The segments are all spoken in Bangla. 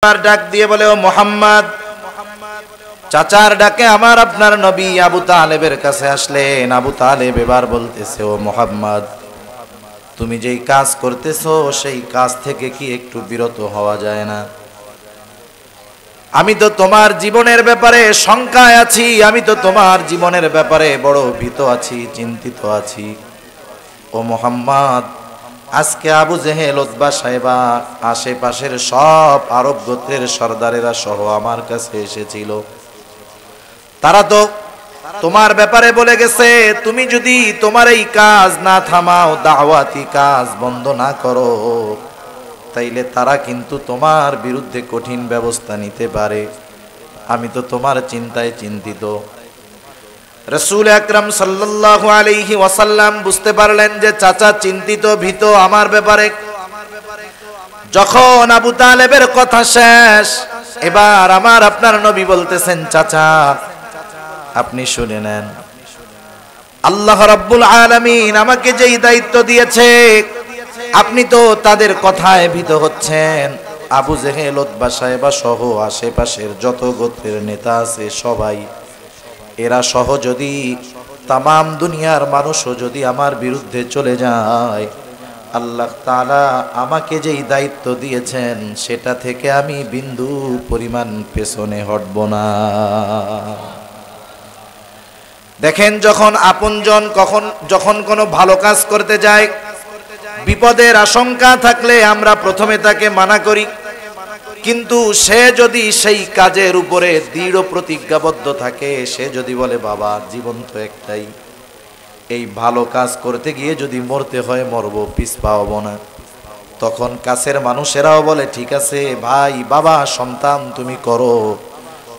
আর ডাক দিয়ে বলে, ও মুহাম্মদ। চাচার ডাকে আমার আপনার নবী আবু তালেবের কাছে আসলেন। আবু তালেব এবার বলতেছে, ও মুহাম্মদ, তুমি যেই কাজ করতেছো সেই কাজ থেকে কি একটু বিরত হওয়া যায় না? আমি তো তোমার জীবনের ব্যাপারে শঙ্কায় আছি, আমি তো তোমার জীবনের ব্যাপারে বড় ভীত আছি, চিন্তিত আছি। ও মুহাম্মদ, আজকে আবু জেহেল, উতবা, সাইবা, আশেপাশের সব আরব গোত্রের সর্দারেরা সহ আমার কাছে এসেছিল। তারা তো তোমার ব্যাপারে বলে গেছে, তুমি যদি তোমার এই কাজ না থামাও, দাওয়াতি কাজ বন্ধ না করো, তাইলে তারা কিন্তু তোমার বিরুদ্ধে কঠিন ব্যবস্থা নিতে পারে। আমি তো তোমার চিন্তায় চিন্তিত। রাসূল আকরাম সাল্লাল্লাহু আলাইহি ওয়াসাল্লাম বুঝতে পারলেন যে চাচা চিন্তিত, ভীত আমার ব্যাপারে। যখন আবু তালেবের কথা শেষ, এবার আমার আপনার নবী বলতেছেন, চাচা আপনি শুনে নেন, আল্লাহ রাব্বুল আলামিন আমাকে যেই দায়িত্ব দিয়েছে, আপনি তো তাদের কথায় ভীত হচ্ছেন। আবু জেহেল, উতবা, সাইবা সহ আশেপাশের যত গোত্রের নেতা আছে সবাই, এরা সহ যদি তামাম দুনিয়ার মানুষও যদি আমার বিরুদ্ধে চলে যায়, আল্লাহ তাআলা আমাকে যেই দায়িত্ব দিয়েছেন সেটা থেকে আমি বিন্দু পরিমাণ পেছনে হটব না। দেখেন, যখন আপনজন যখন কোনো ভালো কাজ করতে যায়, বিপদের আশঙ্কা থাকলে আমরা প্রথমে তাকে মানা করি, কিন্তু সে যদি সেই কাজের উপরে দৃঢ় প্রতিজ্ঞাবদ্ধ থাকে, সে যদি বলে বাবা জীবন তো একটাই, এই ভালো কাজ করতে গিয়ে যদি মরতে হয় মরবো, পিছপা হব না, তখন কাছের মানুষেরাও বলে ঠিক আছে ভাই, বাবা, সন্তান তুমি করো,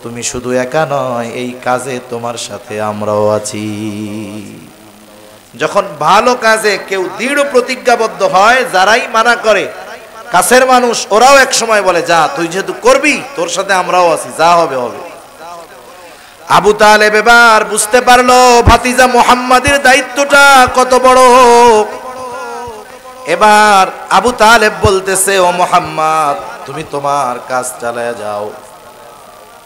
তুমি শুধু একা নয়, এই কাজে তোমার সাথে আমরাও আছি। যখন ভালো কাজে কেউ দৃঢ় প্রতিজ্ঞাবদ্ধ হয়, যারাই মানা করে কাছের মানুষ, ওরাও এক সময় বলে যা, তুই যেহেতু করবি তোর সাথে আমরাও আছি, যা হবে হবে। আবু তালেব এবার বুঝতে পারলো ভাতিজা মুহাম্মাদের দায়িত্বটা কত বড়। এবার আবু তালেব বলতেছে, ও মুহাম্মদ, তুমি তোমার কাজ চালায় যাও,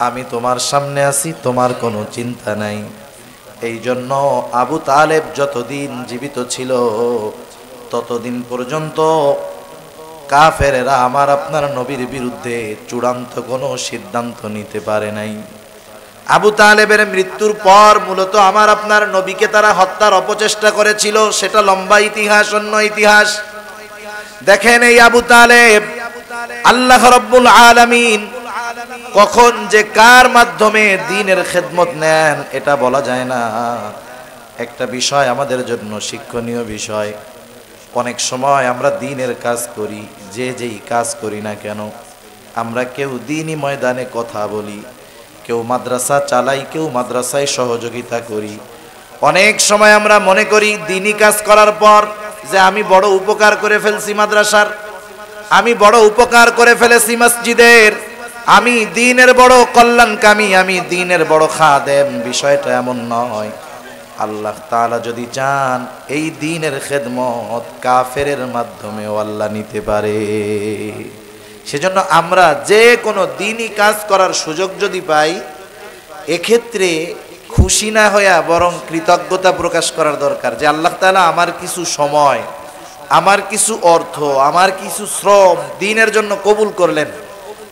আমি তোমার সামনে আছি, তোমার কোনো চিন্তা নাই। এই জন্য আবু তালেব যতদিন জীবিত ছিল ততদিন পর্যন্ত কাফেরেরা আমার আপনার নবীর বিরুদ্ধে চূড়ান্ত কোনো সিদ্ধান্ত নিতে পারে নাই। আবু তালেবের মৃত্যুর পর মূলত আমার আপনার নবীকে তারা হত্যার অপচেষ্টা করেছিল, সেটা লম্বা ইতিহাস, অন্য ইতিহাস। দেখেন, এই আবু তালেব আল্লাহ রাব্বুল আলামিন কখন যে কার মাধ্যমে দ্বীনের খেদমত নেন এটা বলা যায় না। একটা বিষয় আমাদের জন্য শিক্ষণীয় বিষয়, অনেক সময় আমরা দ্বীনের কাজ করি, যেই কাজ করি না কেন, আমরা কেউ দ্বীনি ময়দানে কথা বলি, কেউ মাদ্রাসা চালাই, কেউ মাদ্রাসায় সহযোগিতা করি। অনেক সময় আমরা মনে করি দ্বীনি কাজ করার পর যে আমি বড় উপকার করে ফেলছি মাদ্রাসার, আমি বড় উপকার করে ফেলেছি মসজিদের, আমি দ্বীনের বড় কল্যাণকামী, আমি দ্বীনের বড় খাদেম। বিষয়টা এমন নয়। আল্লাহ তাআলা যদি চান এই দ্বীনের খেদমত কাফেরের মাধ্যমেও আল্লাহ নিতে পারে। সেজন্য আমরা যে কোনো দ্বীনি কাজ করার সুযোগ যদি পাই, এক্ষেত্রে খুশি না হইয়া বরং কৃতজ্ঞতা প্রকাশ করার দরকার, যে আল্লাহ তাআলা আমার কিছু সময়, আমার কিছু অর্থ, আমার কিছু শ্রম দ্বীনের জন্য কবুল করলেন,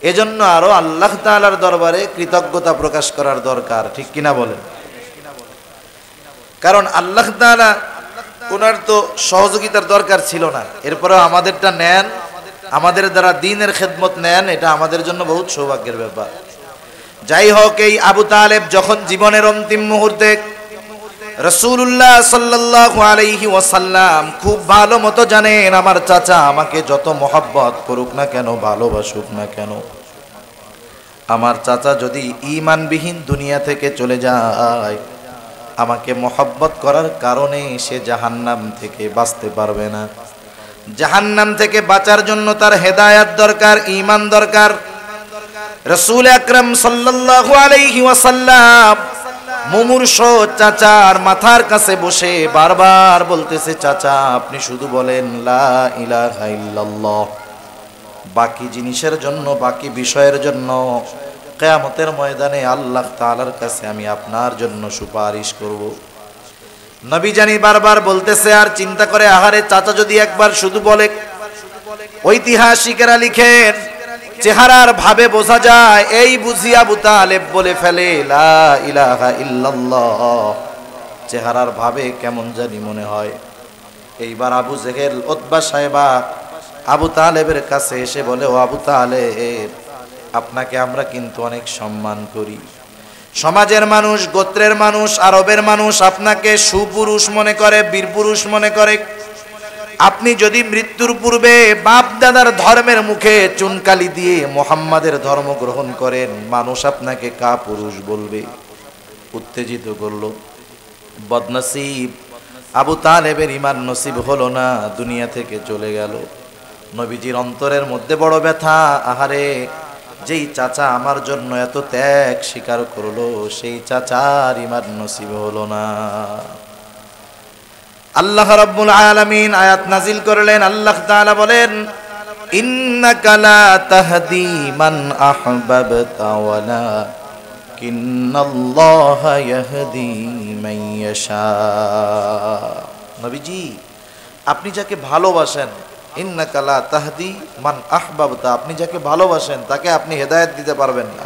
এজন্য আরো আল্লাহ তাআলার দরবারে কৃতজ্ঞতা প্রকাশ করার দরকার। ঠিক কিনা বলেন? কারণ আল্লাহ তাআলা, ওনার তো সহযোগিতার দরকার ছিল না, এরপরেও আমাদেরটা নেন, আমাদের দ্বারা দ্বীনের খেদমত নেন, এটা আমাদের জন্য বহুত সৌভাগ্যের ব্যাপার। যাই হোক, এই আবু তালেব যখন জীবনের অন্তিম মুহূর্তে, রাসূলুল্লাহ সাল্লাল্লাহু আলাইহি ওয়াসাল্লাম খুব ভালো মতো জানেন আমার চাচা আমাকে যত মহব্বত করুক না কেন, ভালোবাসুক না কেন, আমার চাচা যদি ঈমানবিহীন দুনিয়া থেকে চলে যায়, আমাকে মহব্বত করার কারণে সে জাহান্নাম থেকে বাঁচতে পারবে না। জাহান্নাম থেকে বাঁচার জন্য তার হেদায়েত দরকার, ঈমান দরকার। রাসূল আকরাম সাল্লাল্লাহু আলাইহি ওয়াসাল্লাম মুমূর্ষ চাচার মাথার কাছে বসে বারবার বলতেছে, চাচা আপনি শুধু বলেন লা ইলাহা ইল্লাল্লাহ, বাকি জিনিসের জন্য, বাকি বিষয়ের জন্য কিয়ামতের ময়দানে আল্লাহ তাআলার কাছে আমি আপনার জন্য সুপারিশ করব। নবী জানি বারবার বলতেছে আর চিন্তা করে, আহারে চাচা যদি একবার শুধু বলে। ঐতিহাসিকেরা লিখেন, চেহারার ভাবে বোঝা যায় এই বুঝি আবু তালেব বলে ফেলে লা ইলাহা ইল্লাল্লাহ। চেহারার ভাবে কেমন জানি মনে হয়। এইবার আবু জেহেল, উতবা সাহেবা আবু তালেবের কাছে এসে বলে, ও আবু তালেব, আপনাকে আমরা কিন্তু অনেক সম্মান করি। সমাজের মানুষ, গোত্রের মানুষ, আরবের মানুষ আপনাকে সুপুরুষ মনে করে, বীরপুরুষ মনে করে। আপনি যদি মৃত্যুর পূর্বে বাপ দাদার ধর্মের মুখে চুনকালি দিয়ে মুহাম্মাদের ধর্ম গ্রহণ করেন, মানুষ আপনাকে কাপুরুষ বলবে। উত্তেজিত করল। বদনসিব আবু তালেবের ঈমান নসিব হলো না, দুনিয়া থেকে চলে গেল। নবীজির অন্তরের মধ্যে বড় ব্যথা। আহারে, যেই চাচা আমার জন্য এত ত্যাগ স্বীকার করলো, সেই চাচার ঈমান নসিব হলো না। আল্লাহ রাব্বুল আলামিন আয়াত নাজিল করলেন। আল্লাহ তাআলা বলেন, ইন্নাকা লা তাহদি মান আহবাবতা ওয়ালাকিন্নাল্লাহা ইয়াহদি মান ইয়াশা। নবীজি, আপনি যাকে ভালোবাসেন, ইন্নাকা লা তাহদি মান আহবাবতা, আপনি যাকে ভালোবাসেন তাকে আপনি হেদায়েত দিতে পারবেন না।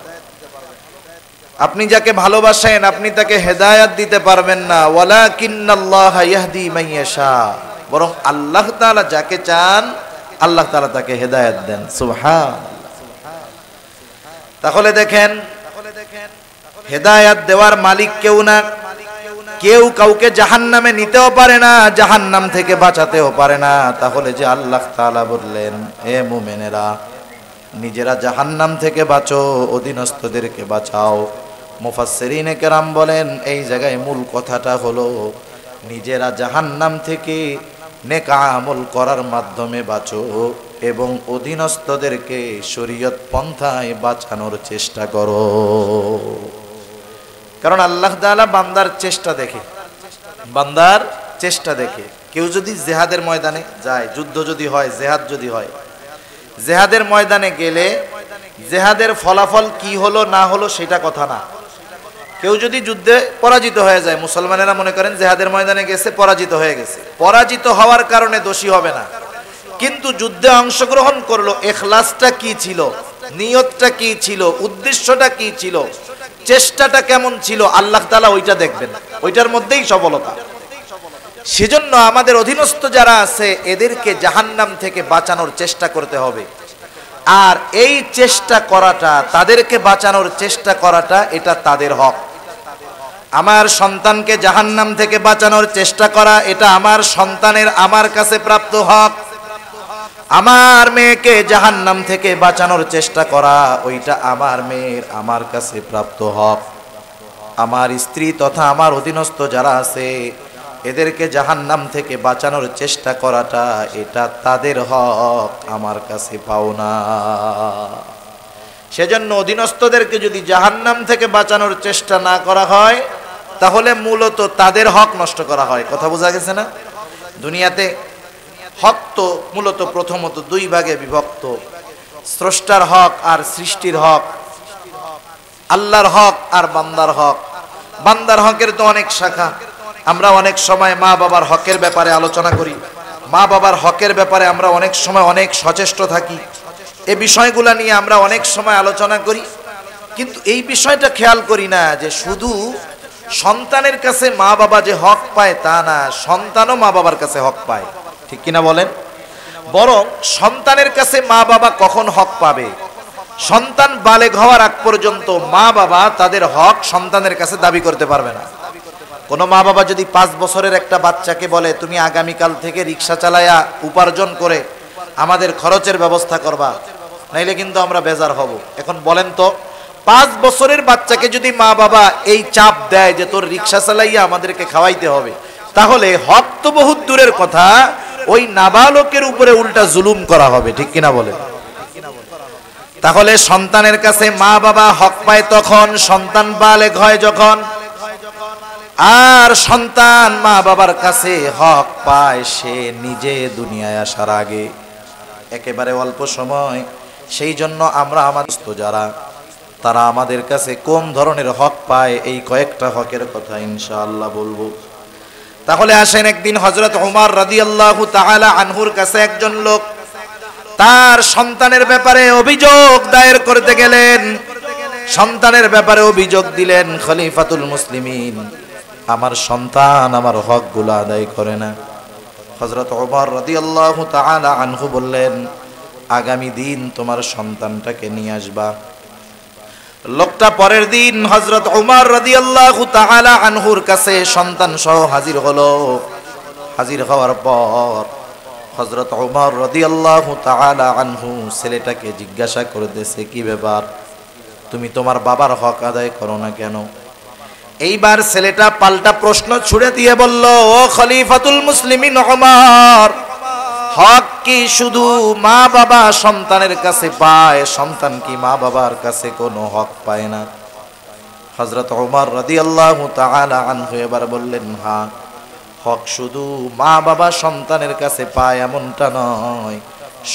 আপনি যাকে ভালোবাসেন আপনি তাকে হেদায়েত দিতে পারবেন না। ওয়ালাকিন্নাল্লাহা ইয়াহদি মান ইয়াশা, বরং আল্লাহ তাআলা যাকে চান আল্লাহ তাআলা তাকে হেদায়েত দেন। সুবহানাল্লাহ। তাহলে দেখেন, হেদায়েত দেওয়ার মালিক কেউ না। কেউ কাউকে জাহান্নামে নিতেও পারে না, জাহান্নাম থেকে বাঁচাতেও পারে না। তাহলে যে আল্লাহ তাআলা বললেন, হে মুমিনেরা, নিজেরা জাহান্নাম থেকে বাঁচো, অধীনস্থদেরকে বাঁচাও। মুফাসসিরিনে কেরাম বলেন, এই জায়গায় মূল কথাটা হলো নিজেরা জাহান্নাম থেকে নেক আমল করার মাধ্যমে বাঁচো এবং অধীনস্থদেরকে শরীয়ত পন্থায় বাঁচানোর চেষ্টা করো। কারণ আল্লাহ তাআলা বান্দার চেষ্টা দেখে, বান্দার চেষ্টা দেখে। কেউ যদি জিহাদের ময়দানে যায়, যুদ্ধ যদি হয়, জিহাদ যদি হয়, জিহাদের ময়দানে গেলে জিহাদের ফলাফল কি হলো না হলো সেটা কথা না। কেউ যদি যুদ্ধে পরাজিত হয়ে যায়, মুসলমানেরা মনে করেন জিহাদের ময়দানে গেছে, পরাজিত হয়ে গেছে, পরাজিত হওয়ার কারণে দোষী হবে না। কিন্তু যুদ্ধে অংশগ্রহণ করলো, ইখলাসটা কি ছিল, নিয়তটা কি ছিল, উদ্দেশ্যটা কি ছিল, চেষ্টাটা কেমন ছিল, আল্লাহ তাআলা ওইটা দেখবেন, ওইটার মধ্যেই সফলতা। সেজন্য আমাদের অধীনস্থ যারা আছে এদেরকে জাহান্নাম থেকে বাঁচানোর চেষ্টা করতে হবে। আর এই চেষ্টা করাটা, তাদেরকে বাঁচানোর চেষ্টা করাটা, এটা তাদের হক। আমার সন্তানকে জাহান্নাম থেকে বাঁচানোর চেষ্টা করা, এটা আমার সন্তানের আমার কাছে প্রাপ্ত হক। আমার মেয়েকে জাহান্নাম থেকে বাঁচানোর চেষ্টা করা, ওইটা আমার মেয়ের আমার কাছে প্রাপ্ত হক। আমার স্ত্রী তথা আমার অধীনস্থ যারা আছে এদেরকে জাহান্নাম থেকে বাঁচানোর চেষ্টা করাটা, এটা তাদের হক, আমার কাছে পাওনা। সেজন্য অধীনস্থদেরকে যদি জাহান্নাম থেকে বাঁচানোর চেষ্টা না করা হয়, তাহলে মূলত তাদের হক নষ্ট করা হয়। কথা বোঝা গেছে না? দুনিয়াতে হক তো মূলত প্রথমত দুই ভাগে বিভক্ত, স্রষ্টার হক আর সৃষ্টির হক, আল্লাহর হক আর বান্দার হক। বান্দার হকের তো অনেক শাখা। আমরা অনেক সময় মা বাবার হকের ব্যাপারে আলোচনা করি, মা বাবার হকের ব্যাপারে আমরা অনেক সময় অনেক সচেষ্ট থাকি। এই বিষয়গুলো নিয়ে আমরা অনেক সময় আলোচনা করি, কিন্তু এই বিষয়টা খেয়াল করি না যে শুধু সন্তানের কাছে মা বাবা যে হক পায় তা না, সন্তানও মা বাবার কাছে হক পায়। ঠিক কিনা বলেন? বরং সন্তানের কাছে মা বাবা কখন হক পাবে? সন্তান বালেগ হওয়ার আগ পর্যন্ত মা বাবা তাদের হক সন্তানের কাছে দাবি করতে পারবে না। কোন মা বাবা যদি 5 বছরের একটা বাচ্চাকে বলে, তুমি আগামীকাল থেকে রিক্সা চালায়া উপার্জন করে আমাদের খরচের ব্যবস্থা করবা, নাইলে কিন্তু আমরা বেজার হব। এখন বলেন তো, 5 বছরের বাচ্চাকে যদি মা বাবা এই চাপ দেয় যে তোর রিক্সা চালাইয়া আমাদেরকে খাওয়াইতে হবে, তাহলে হক তো বহুত দূরের কথা, ওই নাবালকের উপরে উল্টা জুলুম করা হবে। ঠিক কিনা বলেন? তাহলে সন্তানের কাছে মা বাবা হক পায় তখন সন্তান বালেগ হয় যখন, আর সন্তান মা বাবার কাছে হক পায় সে নিজে দুনিয়ায় আসার আগে। একেবারে অল্প সময়। সেই জন্য আমরা আমাদের যারা তারা আমাদের কাছে কোন ধরনের হক পায় এই কয়েকটা হকের কথা ইনশাআল্লাহ বলবো। তাহলে আসেন, একদিন হযরত ওমর রাদিয়াল্লাহু তাআলা আনহুর কাছে একজন লোক তার সন্তানের ব্যাপারে অভিযোগ দায়ের করতে গেলেন। সন্তানের ব্যাপারে অভিযোগ দিলেন, খলিফাতুল মুসলিমিন, আমার সন্তান আমার হকগুলো আদায় করে না। হযরত ওমর রাদিয়াল্লাহু তাআলা আনহু বললেন, আগামী দিন তোমার সন্তানটাকে নিয়ে আসবা। লোকটা পরের দিন হযরত ওমর রাদিয়াল্লাহু তাআলা আনহুর কাছে সন্তান সহ হাজির হলো। হাজির হওয়ার পর হযরত ওমর রাদিয়াল্লাহু তাআলা আনহু ছেলেটাকে জিজ্ঞাসা করতেছে, কি ব্যাপার, তুমি তোমার বাবার হক আদায় করো না কেন? এইবার ছেলেটা পাল্টা প্রশ্ন ছুড়ে দিয়ে বলল, ও খলিফাতুল মুসলিমিন ওমর, হক কি শুধু মা বাবা সন্তানের কাছে পায়? সন্তান কি মা বাবার কাছে কোনো হক পায় না? হযরত ওমর রাদিয়াল্লাহু তাআলা আনহু এবার বললেন, হ্যাঁ, হক শুধু মা বাবা সন্তানের কাছে পায় এমনটা নয়,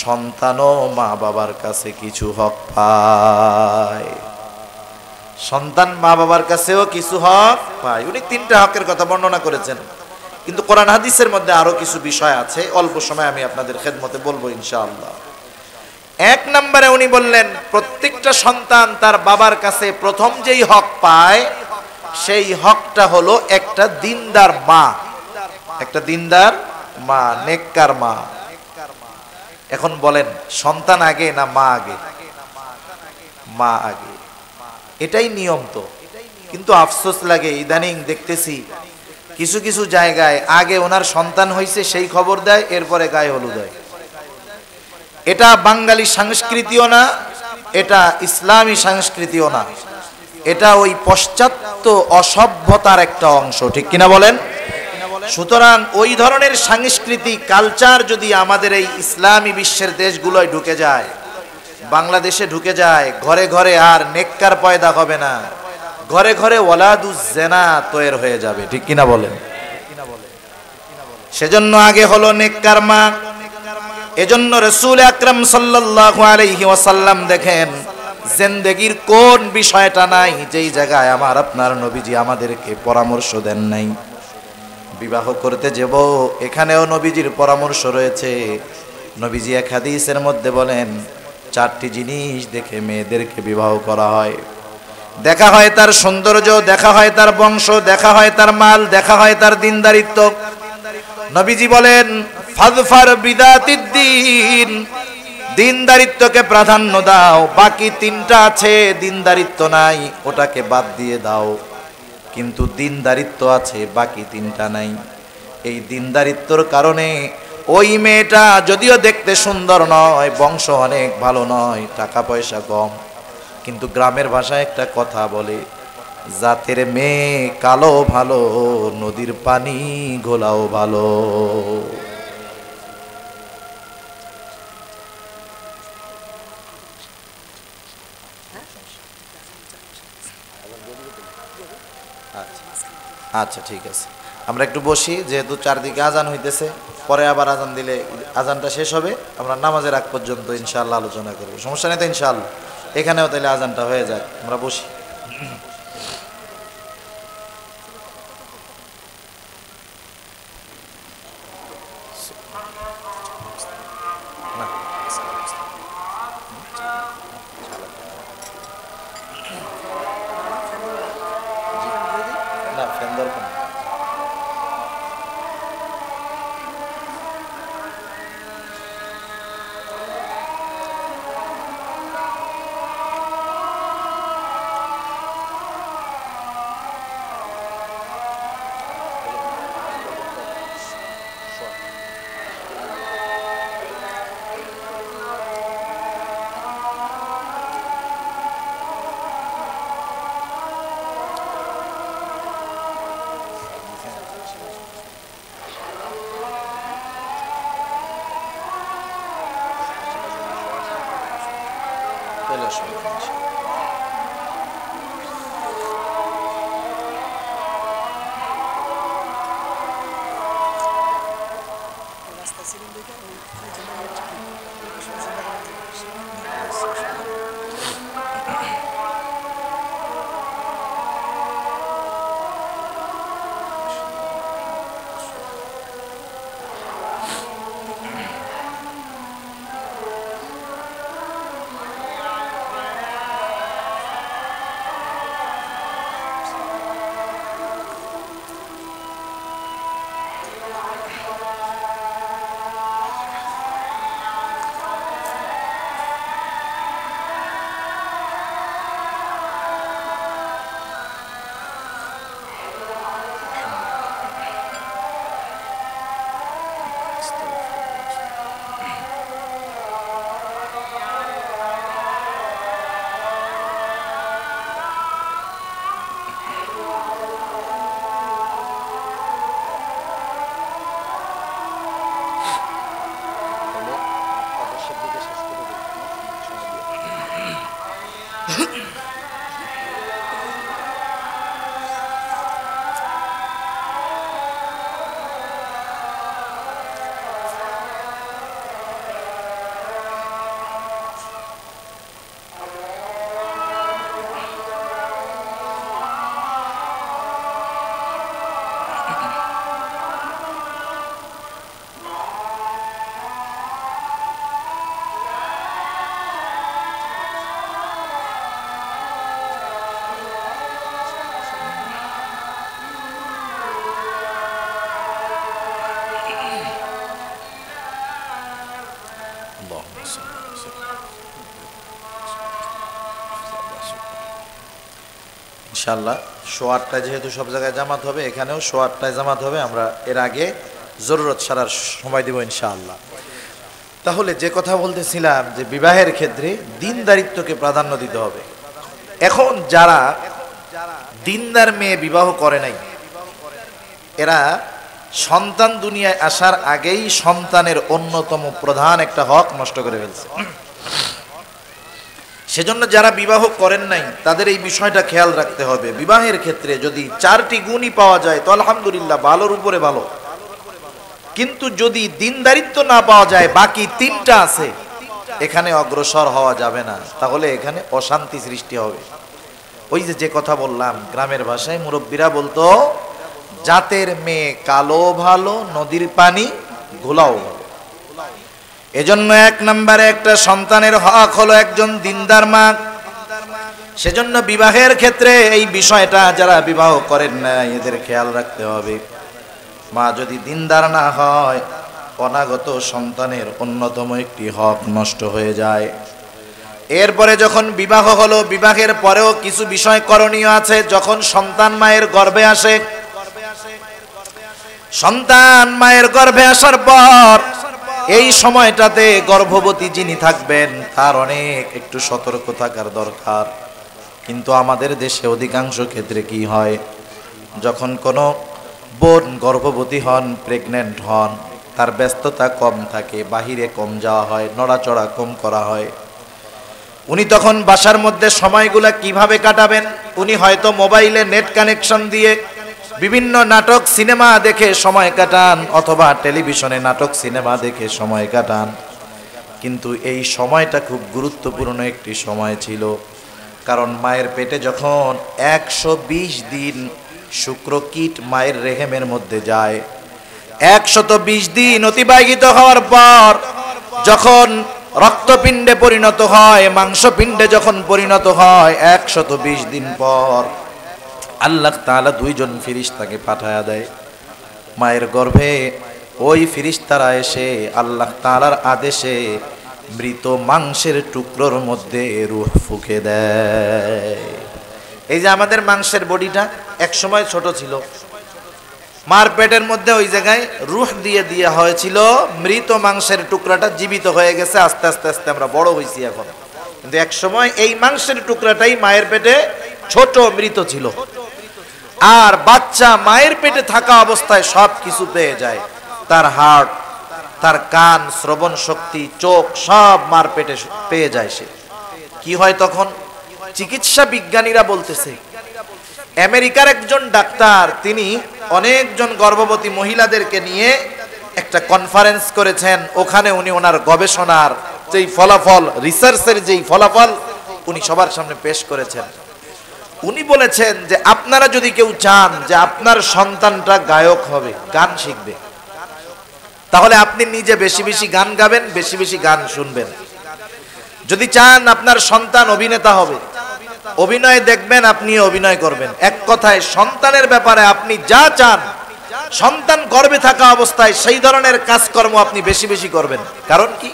সন্তানও মা বাবার কাছে কিছু হক পায়। সন্তান মা বাবার কাছেও কিছু হক পায়। উনি তিনটা হকের কথা বর্ণনা করেছেন, কিন্তু কোরআন হাদিসের মধ্যে আরো কিছু বিষয় আছে, অল্প সময় আমি আপনাদের খেদমতে বলবো ইনশাআল্লাহ। এক নম্বরে উনি বললেন, প্রত্যেকটা সন্তান তার বাবার কাছে প্রথম যেই হক পায় সেই হকটা হলো একটা দিনদার মা, একটা দিনদার মা, নেককার মা। এখন বলেন, সন্তান আগে না মা আগে? মা আগে, এটাই নিয়ম তো। কিন্তু আফসোস লাগে, ইদানিং দেখতেছি কিছু কিছু জায়গায় আগে ওনার সন্তান হয়েছে সেই খবর দেয়, এরপরে গায়ে হলুদ হয়। এটা বাঙালি সংস্কৃতিও না, এটা ইসলামী সংস্কৃতিও না, এটা ওই পশ্চাত্য অসভ্যতার একটা অংশ, ঠিক কিনা বলেন? সুতরাং ওই ধরনের সাংস্কৃতিক কালচার যদি আমাদের এই ইসলামী বিশ্বের দেশগুলোয় ঢুকে যায়, বাংলাদেশে ঢুকে যায়, ঘরে ঘরে আর নেককার পয়দা হবে না, ঘরে ঘরে ওয়ালাদুজ জিনা তৈরি হয়ে যাবে, ঠিক কিনা বলেন? সেজন্য আগে হলো নেককার মা। এজন্য রাসূল আকরাম সাল্লাল্লাহু আলাইহি ওয়াসাল্লাম দেখেন, জিন্দেগীর কোন বিষয়টা নাই যেই জায়গায় আমার আপনার নবীজি আমাদেরকে পরামর্শ দেন নাই। বিবাহ করতে যাব, এখানেও নবীজির পরামর্শ রয়েছে। নবীজি এক হাদিসের মধ্যে বলেন, 4টি জিনিস দেখে মেয়েদেরকে বিবাহ করা হয়। দেখা হয় তার সৌন্দর্য, দেখা হয় তার বংশ, দেখা হয় তার মাল, দেখা হয় তার দিনদারিত্ব। নবীজি বলেন, ফাযফার বিদাতিদ্দিন, দিনদারিত্বকে প্রাধান্য দাও। বাকি 3টা আছে, দিনদারিত্ব নাই, ওটাকে বাদ দিয়ে দাও। কিন্তু দিনদারিত্ব আছে, বাকি 3টা নাই। এই দিনদারিত্বর কারণে ওই মেয়েটা যদিও দেখতে সুন্দর নয়, বংশ অনেক ভালো নয়, টাকা পয়সা কম, কিন্তু গ্রামের ভাষায় একটা কথা বলে, জাতের মেয়ে কালো ভালো, নদীর পানি ঘোলাও ভালো। আচ্ছা ঠিক আছে, আমরা একটু বসি, যেহেতু চারদিকে আজান হইতেছে, পরে আবার আজান দিলে আজানটা শেষ হবে, আমরা নামাজের আগ পর্যন্ত ইনশাআল্লাহ আলোচনা করব, সমস্যা নেই তো ইনশাআল্লাহ। এখানেও তাহলে আজানটা হয়ে যাক, আমরা বসি। না, ফ্যান দরকার নেই। ইনশাআল্লাহ 8:15 যেহেতু সব জায়গায় জামাত হবে, এখানেও 8:15 জামাত হবে। আমরা এর আগে জরুরত সারার সময় দিব ইনশাআল্লাহ। তাহলে যে কথা বলতেছিলাম যে বিবাহের ক্ষেত্রে দিনদারিত্বকে প্রাধান্য দিতে হবে। এখন যারা দিনদার মেয়ে বিবাহ করে নাই, এরা সন্তান দুনিয়ায় আসার আগেই সন্তানের অন্যতম প্রধান একটা হক নষ্ট করে ফেলছে। সেজন্য যারা বিবাহ করেন নাই তাদের এই বিষয়টা খেয়াল রাখতে হবে। বিবাহের ক্ষেত্রে যদি 4টি গুণই পাওয়া যায় তো আলহামদুলিল্লাহ, ভালোর উপরে ভালো। কিন্তু যদি দিনদারিত্ব না পাওয়া যায়, বাকি 3টা আছে, এখানে অগ্রসর হওয়া যাবে না, তাহলে এখানে অশান্তি সৃষ্টি হবে। ওই যে কথা বললাম, গ্রামের ভাষায় মুরব্বীরা বলতো, জাতের মেয়ে কালো ভালো, নদীর পানি ঘোলাও ভালো। এজন্য 1 নম্বরে একটা সন্তানের হক হলো একজন দিনদার মা। সেজন্য বিবাহের ক্ষেত্রে এই বিষয়টা যারা বিবাহ করেন না এদের খেয়াল রাখতে হবে। মা যদি দিনদার না হয়, অনাগত সন্তানের অন্যতম একটি হক নষ্ট হয়ে যায়। এরপরে যখন বিবাহ হলো, বিবাহের পরেও কিছু বিষয় করণীয় আছে। যখন সন্তান মায়ের গর্ভে আসে, সন্তান মায়ের গর্ভে আসার পর এই সময়টাতে গর্ভবতী যিনি থাকবেন তার অনেক একটু সতর্ক থাকার দরকার। কিন্তু আমাদের দেশে অধিকাংশ ক্ষেত্রে কি হয়, যখন কোনো বোন গর্ভবতী হন, প্রেগনেন্ট হন, তার ব্যস্ততা কম থাকে, বাহিরে কম যাওয়া হয়, নড়াচড়া কম করা হয়। উনি তখন বাসার মধ্যে সময়গুলা কিভাবে কাটাবেন? উনি হয়তো মোবাইলে নেট কানেকশন দিয়ে বিভিন্ন নাটক সিনেমা দেখে সময় কাটান, অথবা টেলিভিশনে নাটক সিনেমা দেখে সময় কাটান। কিন্তু এই সময়টা খুব গুরুত্বপূর্ণ একটি সময় ছিল, কারণ মায়ের পেটে যখন 120 দিন শুক্রকীট মায়ের রেহেমের মধ্যে যায়, 120 দিন অতিবাহিত হওয়ার পর যখন রক্তপিণ্ডে পরিণত হয়, মাংসপিণ্ডে যখন পরিণত হয়, 120 দিন পর আল্লাহ তাআলা 2 জন ফেরেশতাকে পাঠায়া দেয় মায়ের গর্ভে। ওই ফেরেশতারা এসে আল্লাহ তাআলার আদেশে মৃত মাংসের টুকরোর মধ্যে রূহ ফুঁকে দেয়। এই যে আমাদের মাংসের বডিটা এক সময় ছোট ছিল, মার পেটের মধ্যে ওই জায়গায় রূহ দিয়ে দেওয়া হয়েছিল, মৃত মাংসের টুকরাটা জীবিত হয়ে গেছে। আস্তে আস্তে আস্তে আমরা বড় হয়েছি এখন, কিন্তু এক সময় এই মাংসের টুকরাটাই মায়ের পেটে ছোট মৃত ছিল। আর বাচ্চা মায়ের পেটে থাকা অবস্থায় সব কিছু পেয়ে যায়, তার হার্ট, তার কান, শ্রবণ শক্তি, চোখ সব মার পেটে পেয়ে যায়। সে কি হয় তখন? চিকিৎসা বিজ্ঞানীরা বলতেছে, আমেরিকার একজন ডাক্তার তিনি অনেকজন গর্ভবতী মহিলাদেরকে নিয়ে একটা কনফারেন্স করেছেন। ওখানে উনি ওনার গবেষণার যেই ফলাফল, রিসার্চের যেই ফলাফল উনি সবার সামনে পেশ করেছেন। উনি বলেছেন যে আপনারা যদি কেউ চান যে আপনার সন্তানটা গায়ক হবে, গান শিখবে, তাহলে আপনি নিজে বেশি বেশি গান গাবেন, বেশি বেশি গান শুনবেন। যদি চান আপনার সন্তান অভিনেতা হবে, অভিনয় দেখবেন, আপনি অভিনয় করবেন। এক কথায় সন্তানের ব্যাপারে আপনি যা চান, সন্তান গর্ভে থাকা অবস্থায় সেই ধরনের কাজকর্ম আপনি বেশি বেশি করবেন। কারণ কি?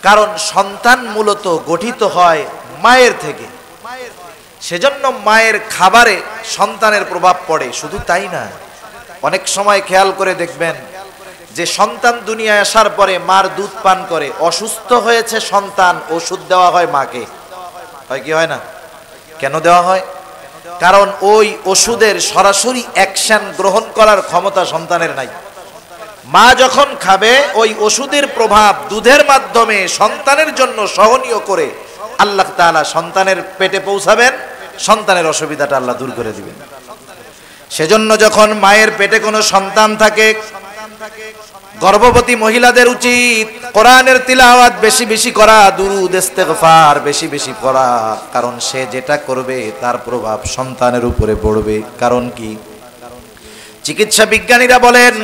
কারণ সন্তান মূলত গঠিত হয় মায়ের থেকে। সেজন্য মায়ের খাবারে সন্তানের প্রভাব পড়ে। শুধু তাই না, অনেক সময় খেয়াল করে দেখবেন যে সন্তান দুনিয়ায় আসার পরে মার দুধ পান করে, অসুস্থ হয়েছে সন্তান, ওষুধ দেওয়া হয় মাকে। হয় কি হয় না? কেন দেওয়া হয়? কারণ ওই ওষুধের সরাসরি অ্যাকশন গ্রহণ করার ক্ষমতা সন্তানের নাই। মা যখন খাবে, ওই ওষুধের প্রভাব দুধের মাধ্যমে সন্তানের জন্য সহনীয় করে আল্লাহ তাআলা সন্তানের পেটে পৌঁছাবেন, সন্তানের অসুবিধাটা আল্লাহ দূর করে দিবেন। সেজন্য যখন মায়ের পেটে কোনো সন্তান থাকে, গর্ভবতী মহিলাদের উচিত কোরআনের তিলাওয়াত বেশি বেশি করা, দুরূদ ইস্তিগফার বেশি বেশি করা। কারণ সে যেটা করবে তার প্রভাব সন্তানের উপরে পড়বে। কারণ কি? চিকিৎসা বিজ্ঞানীরা বলেন,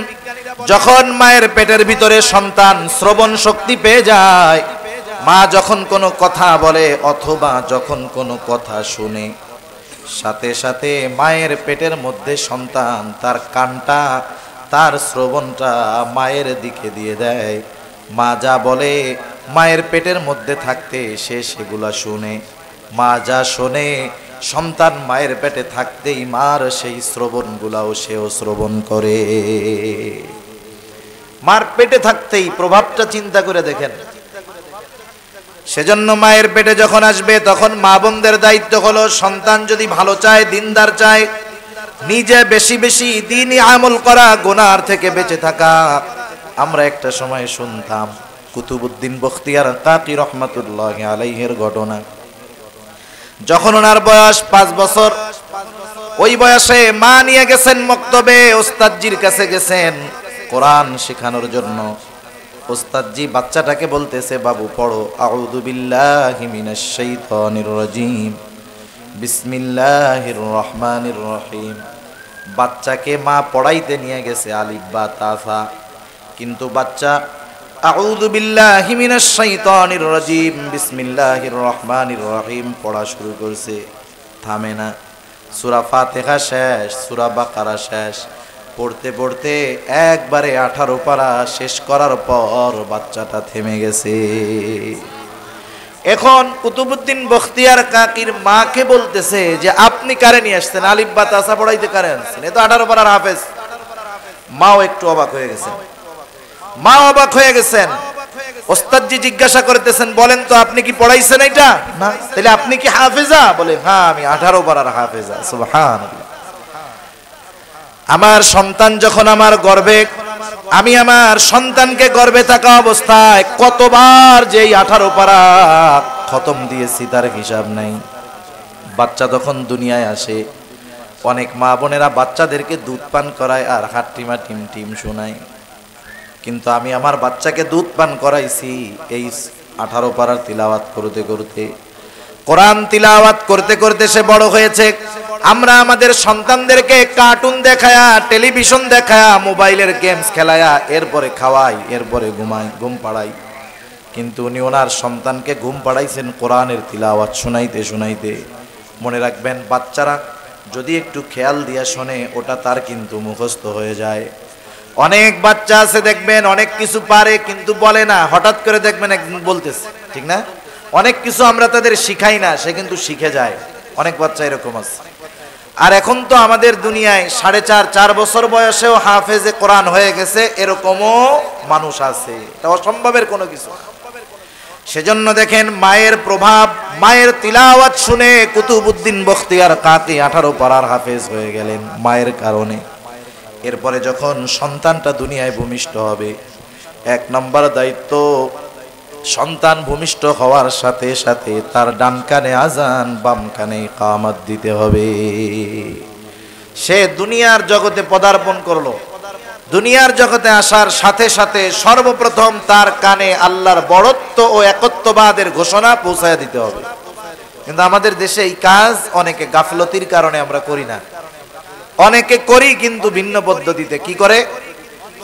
যখন মায়ের পেটের ভিতরে সন্তান শ্রবণ শক্তি পেয়ে যায়, মা যখন কোনো কথা বলে অথবা যখন কোনো কথা শুনে, সাথে সাথে মায়ের পেটের মধ্যে সন্তান তার কানটা, তার শ্রবণটা মায়ের দিকে দিয়ে দেয়। মা যা বলে মায়ের পেটের মধ্যে থাকতে সে সেগুলা শুনে। মা যা শোনে সন্তান মায়ের পেটে থাকতেই মার সেই শ্রবণগুলাও সেও শ্রবণ করে। মার পেটে থাকতেই প্রভাবটা চিন্তা করে দেখেন। সেজন্য মায়ের পেটে যখন আসবে তখন মা বোনদের দায়িত্ব হলো, সন্তান যদি ভালো চায়, দিনদার চায়, নিজে বেশি বেশি দ্বীনি আমল করা, গুনার থেকে বেঁচে থাকা। আমরা একটা সময় শুনতাম কুতুবউদ্দিন বখতিয়ার কাকি রহমাতুল্লাহি আলাইহির ঘটনা। যখন ওনার বয়স 5 বছর, ওই বয়সে মা নিয়ে গেছেন মক্তবে, ওস্তাদজির কাছে গেছেন কোরআন শেখানোর জন্য। ওস্তাদজি বাচ্চাটাকে বলতেছে, বাবু পড়ো, আউযু বিল্লাহি মিনাশ শাইতানির রাজিম, বিসমিল্লাহির রহমানির রহিম। বাচ্চাকে মা পড়াইতে নিয়ে গেছে আলিফ বা তা সা, কিন্তু বাচ্চা আউযু বিল্লাহি মিনাশ শাইতানির রাজিম বিসমিল্লাহির রহমানির রহিম পড়া শুরু করছে, থামে না। সূরা ফাতিহা শেষ, সূরা বাকারা শেষ, পড়তে পড়তে একবারে 18 পারা শেষ করার পর বাচ্চাটা থেমে গেছে। এখন কুতুবউদ্দিন বখতিয়ার কাকির মাকে বলতেছে যে আপনি কারে নিয়ে আসছেন, আলিফ বা তা সা পড়াইতে কারে আনছেন, এ তো 18 পারার হাফেজ। মাও একটু অবাক হয়ে গেছেন, ওস্তাদজি জিজ্ঞাসা করতেছেন, বলেন তো আপনি কি পড়াইছেন এটা? না। তাহলে আপনি কি হাফেজা? বলে হ্যাঁ, আমি 18 পারার হাফেজা। সুবহানাল্লাহ। আমার সন্তান যখন আমার গর্ভে, আমি আমার সন্তানকে গর্ভে থাকা অবস্থায় কতবার যে 18 পারা খতম দিয়েছি তার হিসাব নাই। বাচ্চা তখন দুনিয়ায় আসে, অনেক মা বোনেরা বাচ্চাদেরকে দুধ পান করায় আর হাট্টিমা টিম টিম শোনায়, কিন্তু আমি আমার বাচ্চাকে দুধ পান করাইছি এই 18 পারার তিলাওয়াত করতে করতে। কোরআন তিলাওয়াত করতে করতে সে বড় হয়েছে। আমরা আমাদের সন্তানদেরকে কার্টুন দেখায়া, টেলিভিশন দেখায়া, মোবাইলের গেমস খেলায়া, এরপরে খাওয়াই, এরপরে ঘুম পাড়াই। কিন্তু উনি ওনার সন্তানকে ঘুম পাড়াইছেন কোরআনের তিলাওয়াত শোনাইতে শোনাইতে। মনে রাখবেন, বাচ্চারা যদি একটু খেয়াল দিয়া শোনে, ওটা তার কিন্তু মুখস্থ হয়ে যায়। অনেক বাচ্চা আছে দেখবেন অনেক কিছু পারে কিন্তু বলে না, হঠাৎ করে দেখবেন একদিন বলতেছে, ঠিক না? অনেক কিছু আমরা তাদের শিখাই না, সে কিন্তু শিখে যায়। অনেক বাচ্চা এরকম আছে। আর এখন তো আমাদের দুনিয়ায় 4.5-4 বছর বয়সেও হাফেজে কোরআন হয়ে গেছে, এরকমও মানুষ আছে। এটা অসম্ভবের কোনো কিছু। সেজন্য দেখেন মায়ের প্রভাব, মায়ের তিলাওয়াত শুনে কুতুবউদ্দিন বখতিয়ার কাকি 18 পারার হাফেজ হয়ে গেলেন মায়ের কারণে। এরপরে যখন সন্তানটা দুনিয়ায় ভূমিষ্ঠ হবে, 1 নম্বর দায়িত্ব, সন্তান ভূমিষ্ঠ হওয়ার সাথে সাথে তার ডান কানে আজান, বাম কানে ইকামত দিতে হবে। সে দুনিয়ার জগতে পদার্পণ করলো, দুনিয়ার জগতে আসার সাথে সাথে সর্বপ্রথম তার কানে আল্লাহর বড়ত্ব ও একত্ববাদের ঘোষণা পৌঁছায় দিতে হবে। কিন্তু আমাদের দেশে এই কাজ অনেকে গাফলতির কারণে আমরা করি না। অনেকে করি কিন্তু ভিন্ন পদ্ধতিতে। কি করে?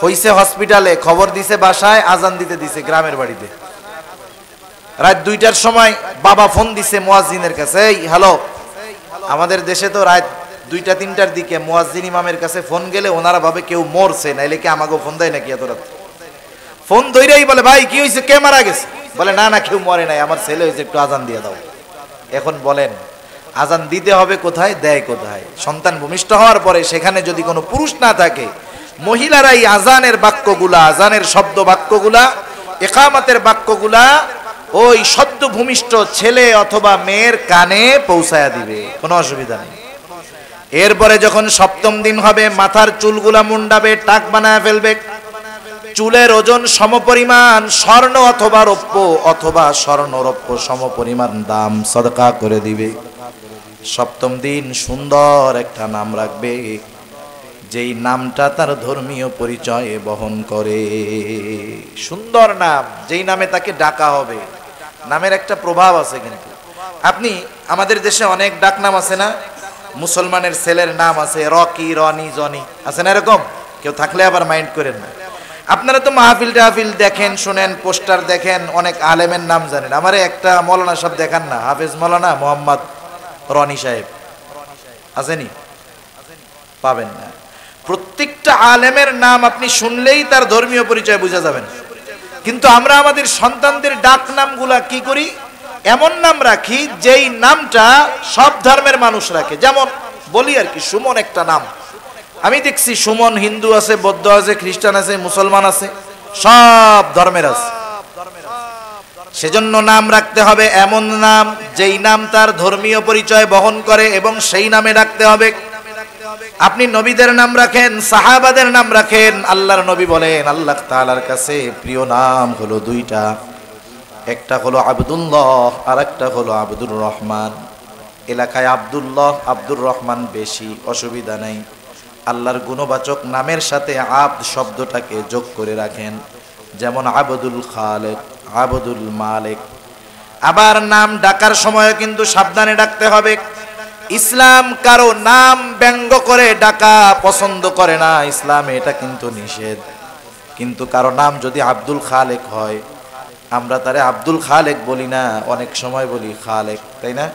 হইছে হসপিটালে, খবর দিছে বাসায়, আজান দিতে দিছে গ্রামের বাড়িতে। রাত 2টার সময় বাবা ফোন দিছে মুয়াজ্জিনের কাছে, এই হ্যালো। আমাদের দেশে তো রাত 2টা-3টার দিকে মুয়াজ্জিন ইমামের কাছে ফোন গেলে ওনারা ভাবে কেউ মরছে, নাইলে কি আমাকে ফোন দেয় নাকি এত রাত? ফোন ধইরাই বলে, ভাই কি হয়েছে, কে মারা গেছে? বলে না না, কেউ মরে নাই, আমার ছেলে হয়েছে, একটু আজান দিয়ে দাও। এখন বলেন, আজান দিতে হবে কোথায়, দেয় কোথায়? সন্তান ভূমিষ্ঠ হওয়ার পরে সেখানে যদি কোনো পুরুষ না থাকে, মহিলারাই আজানের বাক্যগুলা, আজানের শব্দ বাক্যগুলা, ইকামতের বাক্যগুলা ওই সদ্য ভূমিষ্ঠ ছেলে অথবা মেয়ের কানে পৌঁছায়া দিবে, কোনো অসুবিধা নেই। এরপরে যখন 7ম দিন হবে, মাথার চুলগুলা মুন্ডাবে, টাক বানায় ফেলবে। চুলের ওজন সমপরিমাণ স্বর্ণ অথবা রৌপ্য অথবা স্বর্ণ রৌপ্য সমপরিমাণ দাম সদকা করে দিবে। সপ্তম দিন সুন্দর একটা নাম রাখবে, যেই নামটা তার ধর্মীয় পরিচয় বহন করে। সুন্দর নাম, যেই নামে তাকে ডাকা হবে। নামের একটা প্রভাব আছে। কিন্তু আপনি আমাদের দেশে অনেক ডাক নাম আছে না? মুসলমানের ছেলের নাম আছে রকি, রনি, জনি, আছে না এরকম? কেউ থাকলে আবার মাইন্ড করেন না। আপনারা তো মাহফিল টাহফিল দেখেন, শোনেন, পোস্টার দেখেন, অনেক আলেমের নাম জানেন। আমারে একটা মৌলানা সাহেব দেখান না, হাফেজ মৌলানা মোহাম্মদ রনি সাহেব, আসেনি? পাবেন না। প্রত্যেকটা আলেমের নাম আপনি শুনলেই তার ধর্মীয় পরিচয় বোঝা যাবেন। কিন্তু আমরা আমাদের সন্তানদের ডাক নামগুলা কি করি? এমন নাম রাখি যেই নামটা সব ধর্মের মানুষ রাখে। যেমন বলি আর কি, সুমন একটা নাম। আমি দেখছি সুমন হিন্দু আছে, বৌদ্ধ আছে, খ্রিস্টান আছে, মুসলমান আছে, সব ধর্মের আছে। সেজন্য নাম রাখতে হবে এমন নাম যেই নাম তার ধর্মীয় পরিচয় বহন করে এবং সেই নামে ডাকতে হবে। আপনি নবীদের নাম রাখেন, সাহাবাদের নাম রাখেন। আল্লাহর নবী বলেন আল্লাহ তাআলার কাছে প্রিয় নাম হলো দুইটা, একটা হলো আব্দুল্লাহ আর একটা হলো আব্দুর রহমান। এলাকায় আব্দুল্লাহ আব্দুর রহমান বেশি, অসুবিধা নাই। আল্লাহর গুণবাচক নামের সাথে আব্দ শব্দটাকে যোগ করে রাখেন, যেমন আবদুল খালেক, আবদুল মালিক। আবার নাম ডাকার সময় কিন্তু সাবধানে ডাকতে হবে। ইসলাম কারো নাম ব্যঙ্গ করে ডাকা পছন্দ করে না, ইসলামে এটা কিন্তু নিষেধ। কিন্তু কারো নাম যদি আব্দুল খালেক হয়, আমরা তারে আব্দুল খালেক বলি না, অনেক সময় বলি খালেক, তাই না?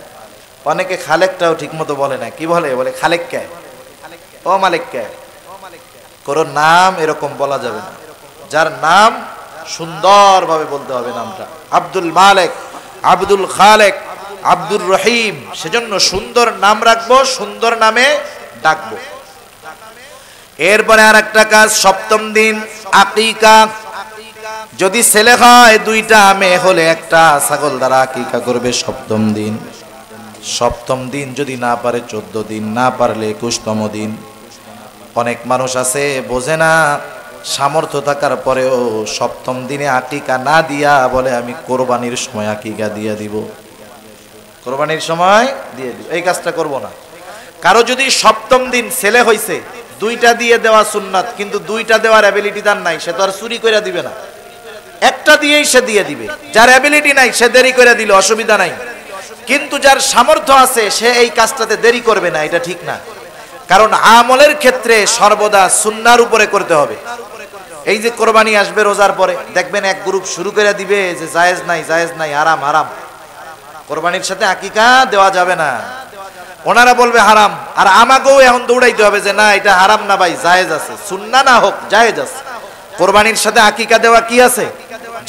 অনেকে খালেকটাও ঠিক মতো বলে না। কি বলে? বলে খালেক কে, ও মালিক কে। কারো নাম এরকম বলা যাবে না। যার নাম সুন্দরভাবে বলতে হবে নামটা, আব্দুল মালিক, আব্দুল খালেক, আব্দুর রহিম। সেজন্য সুন্দর নাম রাখবো, সুন্দর নামে ডাকবো। এরপরে আর একটা কাজ, সপ্তম দিন আকিকা। যদি ছেলে হয় দুইটা, মেয়ে হলে একটা, ছাগল দ্বারা আকিকা করবে সপ্তম দিন। সপ্তম দিন যদি না পারে 14 দিন, না পারলে 21তম দিন। অনেক মানুষ আছে বোঝে না, সামর্থ্য থাকার পরেও সপ্তম দিনে আকিকা না দিয়া বলে আমি কোরবানির সময় আকিকা দিয়ে দিব, কোরবানির সময় দিয়ে দিব। এই কাজটা করব না। কারো যদি সপ্তম দিন ছেলে হইছে, দুইটা দিয়ে দেওয়া সুন্নাত, কিন্তু দুইটা দেওয়ার অ্যাবিলিটি তার নাই, সে তো আর চুরি করে দিবে না, একটা দিয়েই সে দিয়ে দিবে। যার অ্যাবিলিটি নাই সে দেরি করে দিল, অসুবিধা নাই। কিন্তু যার সামর্থ্য আছে সে এই কাজটাতে দেরি করবে না, এটা ঠিক না। কারণ আমলের ক্ষেত্রে সর্বদা সুন্নাহর উপরে করতে হবে। এই যে কোরবানি আসবে রোজার পরে, দেখবেন এক গ্রুপ শুরু করে দিবে যে জায়েজ নাই, জায়েজ নাই, হারাম, হারাম, কোরবানির সাথে আকিকা দেওয়া যাবে না। ওনারা বলবে হারাম, আর আমাকেও এখন দৌড়াইতে হবে যে না এটা হারাম না ভাই, জায়েজ আছে, সুন্নাহ না হোক জায়েজ আছে। কোরবানির সাথে আকিকা দেওয়া কি আছে?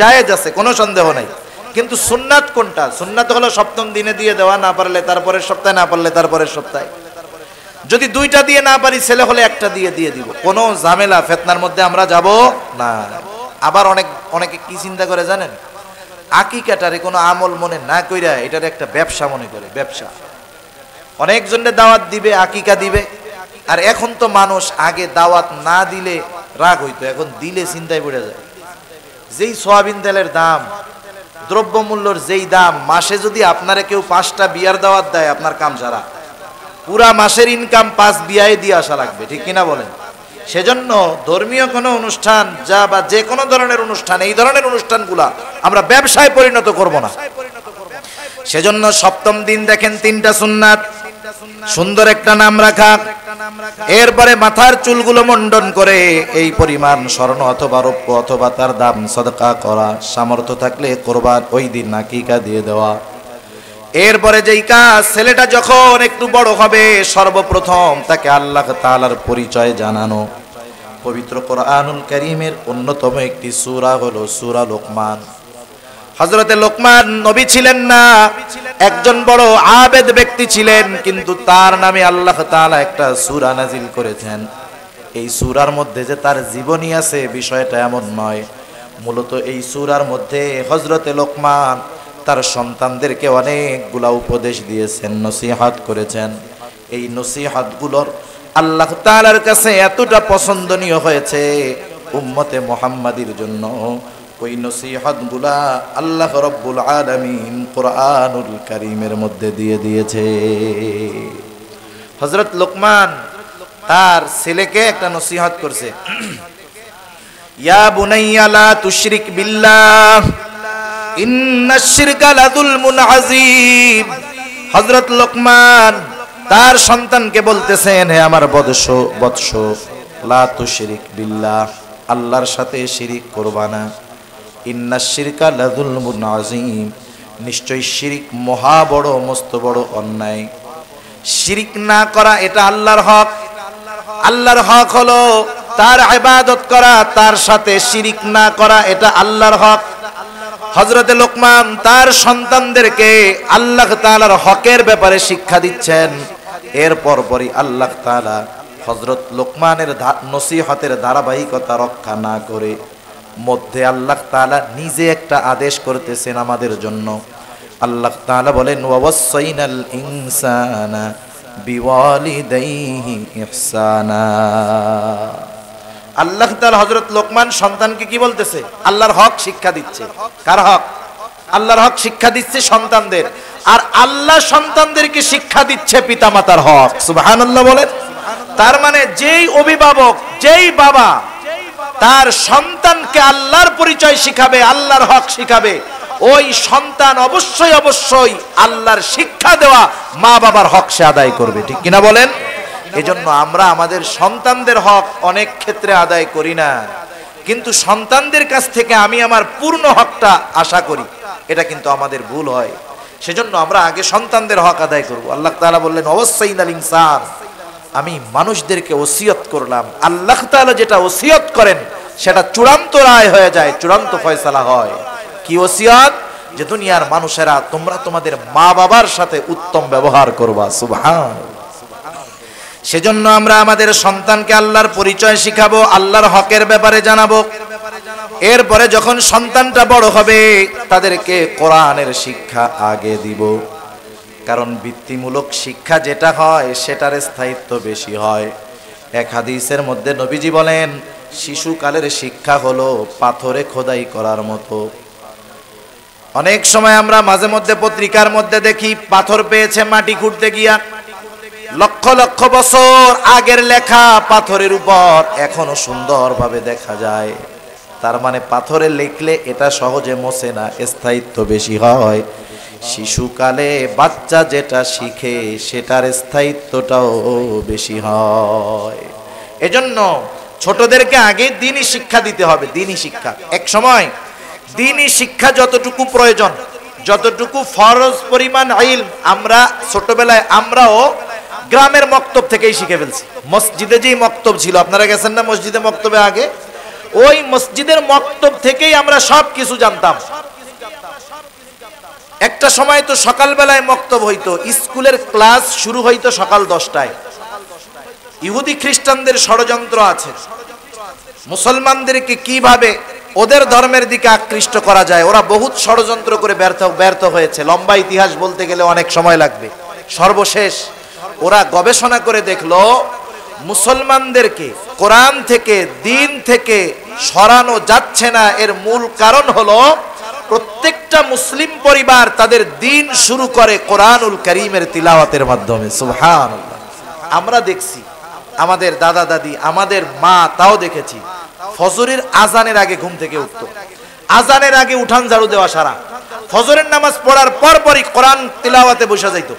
জায়েজ আছে, কোনো সন্দেহ নাই। কিন্তু সুন্নাত কোনটা? সুন্নাত হলো সপ্তম দিনে দিয়ে দেওয়া, না পারলে তারপরের সপ্তাহে, না পারলে তারপরের সপ্তাহে। যদি দুইটা দিয়ে না পারি, ছেলে হলে একটা দিয়ে দিব। কোনো ঝামেলা ফিতনার মধ্যে আমরা যাব না। আবার অনেকে কি চিন্তা করে জানেন? আকিকাটারে কোনো আমল মনে না কইরা এটার একটা ব্যবসা মনে করে, ব্যবসা। অনেকজনের দাওয়াত দিবে, আকিকা দিবে। আর এখন তো মানুষ, আগে দাওয়াত না দিলে রাগ হইতো, এখন দিলে চিন্তায় পড়ে যায়। যেই সয়াবিন তেলের দাম, দ্রব্যমূল্যর যেই দাম, মাসে যদি আপনারে কেউ 5টা বিয়ার দাওয়াত দেয়, আপনার কাম সারা। পুরা মাসের ইনকাম 5 বিয়ায় দিয়ে আসা লাগবে, ঠিক কিনা বলেন? সেজন্য ধর্মীয় কোনো অনুষ্ঠান যা বা যে কোনো ধরনের অনুষ্ঠান, এই ধরনের অনুষ্ঠানগুলা আমরা ব্যবসায় পরিণত করব না। সেজন্য সপ্তম দিন দেখেন 3টা সুন্নাত, সুন্দর একটা নাম রাখা। এরপরে মাথার চুলগুলো মুন্ডন করে এই পরিমাণ স্বর্ণ অথবা রৌপ্য অথবা তার দাম সদকা করা, সামর্থ্য থাকলে কোরবান ওই দিন আকিকা দিয়ে দেওয়া। এরপরে যেই কাজ, ছেলেটা যখন একটু বড় হবে, সর্বপ্রথম তাকে আল্লাহ তাআলার পরিচয় জানানো। পবিত্র কোরআনুল কারীমের অন্যতম একটি সূরা হলো সূরা লোকমান। হযরতে লোকমান নবী ছিলেন না, একজন বড় আবেদ ব্যক্তি ছিলেন, কিন্তু তার নামে আল্লাহ তাআলা একটা সূরা নাজিল করেছেন। এই সূরার মধ্যে যে তার জীবনী আছে বিষয়টা এমন নয়। মূলত এই সূরার মধ্যে হযরতে লোকমান তার সন্তানদেরকে অনেকগুলা উপদেশ দিয়েছেন, নসিহত করেছেন। এই নসিহতগুলোর আল্লাহ তাআলার কাছে এতটা পছন্দনীয় হয়েছে, উম্মতে মুহাম্মাদির জন্য ওই নসিহতগুলা আল্লাহ রাব্বুল আলামিন কোরআনুল কারীমের মধ্যে দিয়ে দিয়েছে। হযরত লোকমান তার ছেলেকে একটা নসিহত করছে, ইয়া বুনাইয়া লা তুশরিক বিল্লাহ ইন্নাশ শিরকা লাযুলমুন আযীম। হযরত লোকমান তার সন্তানকে বলতেছেন, হে আমার বৎস, লা তুশরিক বিল্লাহ, আল্লাহর সাথে শিরিক করবা না। ইন্নাশ শিরকা লাযুলমুন আযীম, নিশ্চয় শিরিক মহা বড়, মস্ত বড় অন্যায়। শিরিক না করা এটা আল্লাহর হক। আল্লাহর হক হলো তার ইবাদত করা, তার সাথে শিরিক না করা এটা আল্লাহর হক। হযরতে লোকমান তার সন্তানদেরকে আল্লাহ তাআলার হকের ব্যাপারে শিক্ষা দিচ্ছেন। এর পরপরই আল্লাহ তাআলা হযরত লোকমানের নসিহতের ধারাবাহিকতা রক্ষা না করে মধ্যে আল্লাহ তাআলা নিজে একটা আদেশ করতেছেন আমাদের জন্য। আল্লাহ তাআলা বলেন, ওয়াসাইনাল ইনসানা বিওয়ালিদাইহি ইহসানা। আল্লাহ তাআলা হযরত লোকমান সন্তানকে কি বলতেছে? আল্লাহর হক শিক্ষা দিচ্ছে। কার হক? আল্লাহর হক শিক্ষা দিচ্ছে সন্তানদের, আর আল্লাহ সন্তানদেরকে শিক্ষা দিচ্ছে পিতামাতার হক। সুবহানাল্লাহ বলেন। তার মানে যেই অভিভাবক, যেই বাবা তার সন্তানকে আল্লাহর পরিচয় শিখাবে, আল্লাহর হক শিখাবে, ওই সন্তান অবশ্যই অবশ্যই আল্লাহর শিক্ষা দেওয়া মা বাবার হক সে আদায় করবে। ঠিক কিনা বলেন? এজন্য আমরা আমাদের সন্তানদের হক অনেক ক্ষেত্রে আদায় করি না, কিন্তু সন্তানদের কাছ থেকে আমি আমার পূর্ণ হকটা আশা করি, এটা কিন্তু আমাদের ভুল হয়। সেজন্য আমরা আগে সন্তানদের হক আদায় করব। আল্লাহ তাআলা বললেন, ওয়াসাইনাল ইনসান, আমি মানুষদেরকে ওসিয়ত করলাম। আল্লাহ তাআলা যেটা ওসিয়ত করেন সেটা চূড়ান্ত রায় হয়ে যায়, চূড়ান্ত ফয়সালা হয়। কি ওসিয়ত? যে দুনিয়ার মানুষেরা তোমরা তোমাদের মা বাবার সাথে উত্তম ব্যবহার করবা। সুবহানাল্লাহ। সেজন্য আমরা আমাদের সন্তানকে আল্লাহর পরিচয় শিখাবো, আল্লাহর হকের ব্যাপারে জানাবো। এরপরে যখন সন্তানটা বড় হবে তাদেরকে কোরআনের শিক্ষা আগে দিব, কারণ বৃত্তিমূলক শিক্ষা যেটা হয় সেটার স্থায়িত্ব বেশি হয়। এক হাদিসের মধ্যে নবীজি বলেন, শিশুকালের শিক্ষা হলো পাথরে খোদাই করার মতো। অনেক সময় আমরা মাঝে মধ্যে পত্রিকার মধ্যে দেখি পাথর পেয়েছে মাটি খুঁড়তে গিয়া, লক্ষ লক্ষ বছর আগের লেখা পাথরের উপর এখনো সুন্দরভাবে দেখা যায়। তার মানে পাথরে লিখলে এটা সহজে মোছে না, স্থায়িত্ব বেশি হয়। শিশুকালে বাচ্চা যেটা শিখে সেটার স্থায়িত্বটাও বেশি হয়। এজন্য ছোটদেরকে আগে দ্বীনি শিক্ষা দিতে হবে। দ্বীনি শিক্ষা এক সময় দ্বীনি শিক্ষা যতটুকু প্রয়োজন, যতটুকু ফরজ পরিমাণ ইলম, আমরা ছোটবেলায় আমরাও গ্রামের মক্তব থেকেই শিখে ফেলছি। মসজিদে যেই মক্তব ছিল, আপনারা গেছেন না মসজিদে মক্তবে আগে? ওই মসজিদের মক্তব থেকেই আমরা সব কিছু জানতাম। একটা সময় তো সকালবেলায় মক্তব হইতো, স্কুলের ক্লাস শুরু হইতো সকাল 10টায়। ইহুদি খ্রিস্টানদের ষড়যন্ত্র আছে, মুসলমানদেরকে কিভাবে ওদের ধর্মের দিকে আকৃষ্ট করা যায়। ওরা বহুত ষড়যন্ত্র করে ব্যর্থ হয়েছে। লম্বা ইতিহাস বলতে গেলে অনেক সময় লাগবে। সর্বশেষ ওরা গবেষণা করে দেখলো মুসলমানদেরকে কোরআন থেকে, দ্বীন থেকে সরানো যাচ্ছে না। এর মূল কারণ হলো প্রত্যেকটা মুসলিম পরিবার তাদের দ্বীন শুরু করে কোরআনুল কারীমের তিলাওয়াতের মাধ্যমে। সুবহানাল্লাহ। আমরা দেখছি আমাদের দাদা দাদি, আমাদের মা, তাও দেখেছি ফজরের আজানের আগে ঘুম থেকে উঠতো, আজানের আগে উঠান ঝাড়ু দেওয়া সারা, ফজরের নামাজ পড়ার পরপরই কোরআন তিলাওয়াতে বসে যাইতো।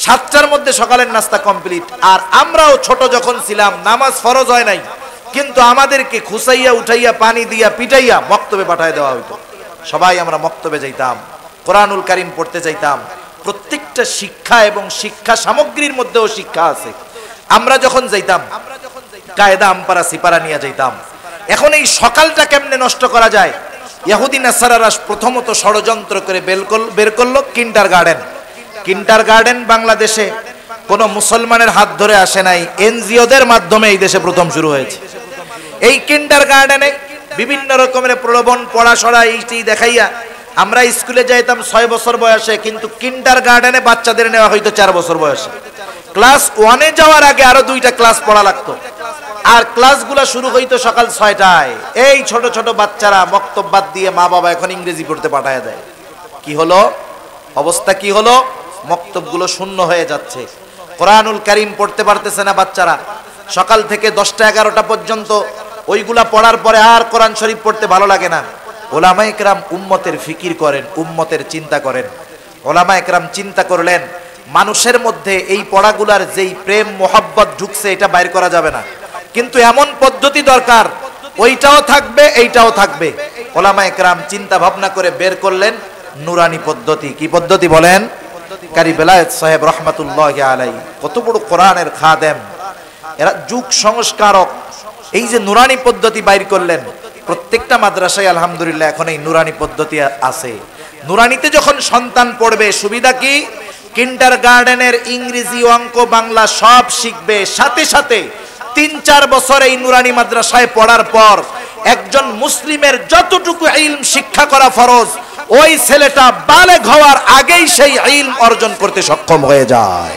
7টার মধ্যে সকালের নাস্তা কমপ্লিট। আর আমরাও ছোট যখন ছিলাম নামাজ ফরজ হয় নাই, কিন্তু আমাদেরকে খুসাইয়া উঠাইয়া পানি দিয়া পিটাইয়া মক্তবে পাঠায় দেওয়া হইতো। সবাই আমরা মক্তবে যাইতাম, কোরআনুল কারীম পড়তে যাইতাম। প্রত্যেকটা শিক্ষা এবং শিক্ষা সামগ্রীর মধ্যেও শিক্ষা আছে। আমরা যখন যাইতাম কায়দা আমপারা সিপারা নিয়ে যাইতাম। এখন এই সকালটা কেমনে নষ্ট করা যায়, ইহুদি নাসারারা প্রথমত ষড়যন্ত্র করে বের করলো কিন্ডারগার্টেন। কিন্ডারগার্টেন বাংলাদেশে কোন মুসলমানের হাত ধরে আসে নাই, এনজিওদের মাধ্যমে এই দেশে প্রথম শুরু হয়েছে। এই কিন্ডারগার্টেনে বিভিন্ন রকমের প্রলোভন, পড়াশোনা এইটি দেখাইয়া আমরা স্কুলে যাইতাম 6 বছর বয়সে, কিন্তু কিন্ডারগার্টেনে বাচ্চাদের নেওয়া হইতো 4 বছর বয়সে। ক্লাস 1-এ যাওয়ার আগে আরো 2টা ক্লাস পড়া লাগতো। আর ক্লাসগুলো শুরু হইতো সকাল 6টায়। এই ছোট ছোট বাচ্চারা মক্তব বাদ দিয়ে মা বাবা এখন ইংরেজি পড়তে পাঠায় দেয়। কি হলো অবস্থা, কি হলো? মক্তবগুলো শূন্য হয়ে যাচ্ছে, কোরআনুল কারীম পড়তে পারতেছে না বাচ্চারা। সকাল থেকে 10টা 11টা পর্যন্ত ওইগুলা পড়ার পরে আর কোরআন শরীফ পড়তে ভালো লাগে না। ওলামায়ে কেরাম উম্মতের ফিকির করেন, উম্মতের চিন্তা করেন। ওলামায়ে কেরাম চিন্তা করলেন মানুষের মধ্যে এই পড়াগুলার যেই প্রেম মোহাব্বত ঢুকছে এটা বাইর করা যাবে না, কিন্তু এমন পদ্ধতি দরকার ওইটাও থাকবে এইটাও থাকবে। ওলামায়ে কেরাম চিন্তা ভাবনা করে বের করলেন নুরানি পদ্ধতি। কি পদ্ধতি বলেন? কারি বেলায়েত সাহেব রহমাতুল্লাহি আলাইহি কত বড় কোরআনের খাদেম, এরা যুগ সংস্কারক। এই যে নুরানি পদ্ধতি বাইর করলেন, প্রত্যেকটা মাদ্রাসায় আলহামদুলিল্লাহ এখন এই নুরানি পদ্ধতি আছে। নুরানিতে যখন সন্তান পড়বে সুবিধা কি? কিন্ডারগার্টেনের ইংরেজি, অঙ্ক, বাংলা সব শিখবে। সাথে সাথে 3-4 বছর এই নুরানি মাদ্রাসায় পড়ার পর একজন মুসলিমের যতটুকু ইলম শিক্ষা করা ফরজ, ওই ছেলেটা বালেগ হওয়ার আগেই সেই ইলম অর্জন করতে সক্ষম হয়ে যায়।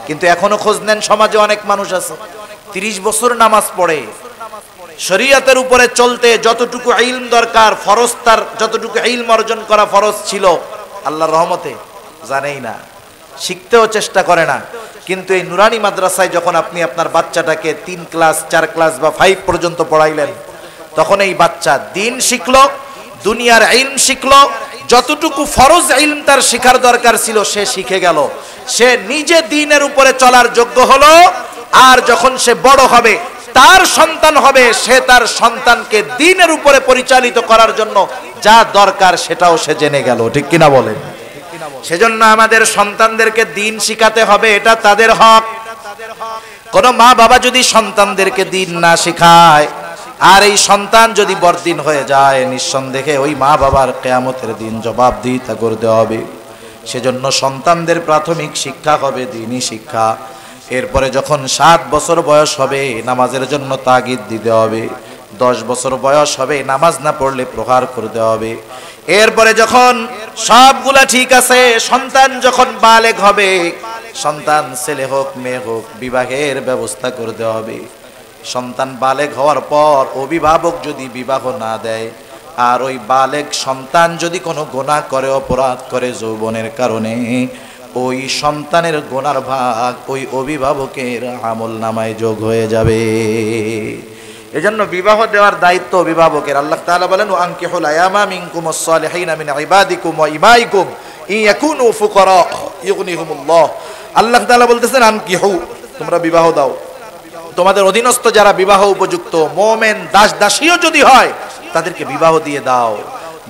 কিন্তু এখনো খোঁজ নেন, সমাজে অনেক মানুষ আছে 30 বছর নামাজ পড়ে, শরীয়তের উপরে চলতে যতটুকু ইলম দরকার ফরজ, তার যতটুকু ইলম অর্জন করা ফরজ ছিল আল্লাহর রহমতে জানেই না, শিখতেও চেষ্টা করে না। কিন্তু এই নুরানি মাদ্রাসায় যখন আপনি আপনার বাচ্চাটাকে 3 ক্লাস 4 ক্লাস বা 5 পর্যন্ত পড়াইলেন, তখন এই বাচ্চা দিন শিখলো, দুনিয়ার ইলম শিখলো, যতটুকু ফরজ ইলম তার শিখার দরকার ছিল সে শিখে গেল। সে নিজে দ্বীনের উপরে চলার যোগ্য হলো। আর যখন সে বড় হবে, তার সন্তান হবে, সে তার সন্তানকে দ্বীনের উপরে পরিচালিত করার জন্য যা দরকার সেটাও সে জেনে গেল। ঠিক কিনা বলেন? সেজন্য আমাদের সন্তানদেরকে দ্বীন শিখাতে হবে, এটা তাদের হক। কোন মা বাবা যদি সন্তানদেরকে দ্বীন না শিখায় আর এই সন্তান যদি বরদিন হয়ে যায়, নিঃসন্দেহে ওই মা বাবার কিয়ামতের দিন জবাবদিহিতা করতে হবে। সেজন্য সন্তানদের প্রাথমিক শিক্ষা হবে দ্বীনি শিক্ষা। এরপরে যখন 7 বছর বয়স হবে নামাজের জন্য তাগিদ দিতে হবে, 10 বছর বয়স হবে নামাজ না পড়লে প্রহার করতে হবে। এরপরে যখন সবগুলা ঠিক আছে, সন্তান যখন বালেগ হবে, সন্তান ছেলে হোক মেয়ে হোক, বিবাহের ব্যবস্থা করতে হবে। সন্তান বালেগ হওয়ার পর অভিভাবক যদি বিবাহ না দেয় আর ওই বালেগ সন্তান যদি কোনো গুনাহ করে, অপরাধ করে যৌবনের কারণে, ওই সন্তানের গুনার ভাগ ওই অভিভাবকের আমল নামায় যোগ হয়ে যাবে। এজন্য বিবাহ দেওয়ার দায়িত্ব অভিভাবকের। আল্লাহ তাআলা বলেন, আনকিহুল আয়ামা মিনকুমুস সালিহিনা মিন ইবাদিকুম ওয়া ইমাইকুম ইন ইয়াকুনু ফুকারা ইউগনিহুমুল্লাহ। আল্লাহ তাআলা বলতেছেন, আনকিহু, তোমরা বিবাহ দাও। তোমাদের অধীনস্থ যারা বিবাহ উপযুক্ত মুমিন দাস দাসীও যদি হয় তাদেরকে বিবাহ দিয়ে দাও।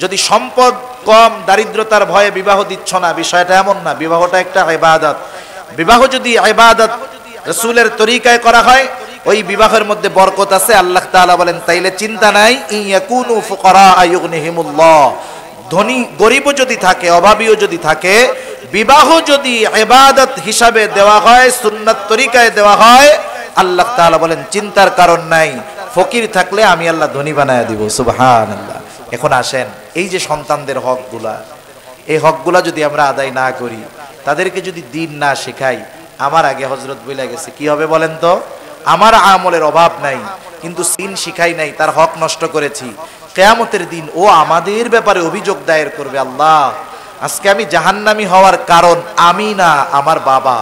যদি সম্পদ কম, দারিদ্রতার ভয়ে বিবাহ দিচ্ছ না, বিষয়টা এমন না। বিবাহটা একটা ইবাদত। বিবাহ যদি ইবাদত রাসূলের তরিকায় করা হয়, ওই বিবাহের মধ্যে বরকত আছে। আল্লাহ তাআলা বলেন, তাইলে চিন্তা নাই, ইয়াকুনু ফুকারা ইউগনিহিমুল্লাহ। ধনী গরিবও যদি থাকে, অভাবীও যদি থাকে, বিবাহ যদি ইবাদত হিসাবে দেওয়া হয়, সুন্নাত তরিকায় দেওয়া হয়, আল্লাহ তাআলা বলেন চিন্তার কারণ নাই, ফকির থাকলে আমি আল্লাহ ধনী বানায় দিব। সুবহানাল্লাহ। এখন আসেন, এই যে সন্তানদের হকগুলা, এই হকগুলা যদি আমরা আদায় না করি, তাদেরকে যদি দ্বীন না শেখাই, আমার আগে হযরত বলে গেছে কি হবে বলেন তো? আমার আমলের অভাব নাই, কিন্তু সিন শিখাই নাই, তার হক নষ্ট করেছি। কিয়ামতের দিন ও আমাদের ব্যাপারে অভিযোগ দায়ের করবে, আল্লাহ আজকে আমি জাহান্নামী হওয়ার কারণ আমি না আমার বাবা,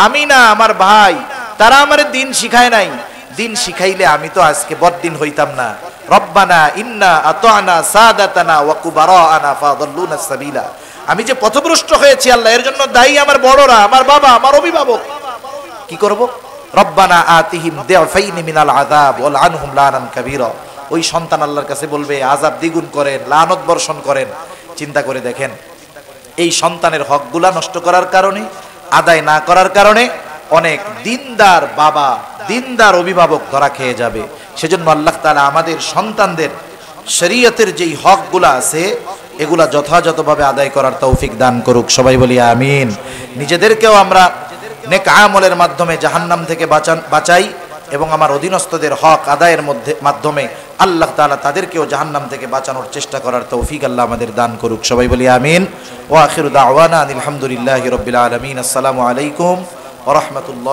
আমি না আমার ভাই, তারা আমারে দ্বীন শিখায় নাই। দ্বীন শিখাইলে আমি তো আজকে বড়দিন হইতাম না। রব্বানা ইন্না আতানা সাদাতানা ওয়া কুবারানা ফাদাল্লুনা সাবিলা। আমি যে পথভ্রষ্ট হয়েছি আল্লাহ, এর জন্য দায়ী আমার বড়রা, আমার বাবা, আমার অভিভাবক। কি করব? রব্বানা আতিহিম দিফাইনি মিনাল আযাব ওয়াল আনহুম লানান কাবীরা। ওই সন্তান আল্লাহর কাছে বলবে, আযাব দ্বিগুণ করেন, লানত বর্ষণ করেন। চিন্তা করে দেখেন, এই সন্তানের হকগুলা নষ্ট করার কারণে, আদায় না করার কারণে অনেক দিনদার বাবা, দিনদার অভিভাবক ধরা খেয়ে যাবে। সেজন্য আল্লাহ তাআলা আমাদের সন্তানদের শরীয়তের যেই হকগুলা আছে এগুলা যথাযথভাবে আদায় করার তৌফিক দান করুক। সবাই বলি আমিন। নিজেদেরকেও আমরা নেক আমলের মাধ্যমে জাহান্নাম থেকে বাঁচাই এবং আমার অধীনস্থদের হক আদায়ের মাধ্যমে আল্লাহ তাআলা তাদেরকেও জাহান্নাম থেকে বাঁচানোর চেষ্টা করার তৌফিক আল্লাহ আমাদের দান করুক। সবাই বলি আমিন। ওয়া আখিরু দাওয়ানা আলহামদুলিল্লাহি রাব্বিল আলামিন। আসসালামু আলাইকুম ওয়া রাহমাতুল্লাহ।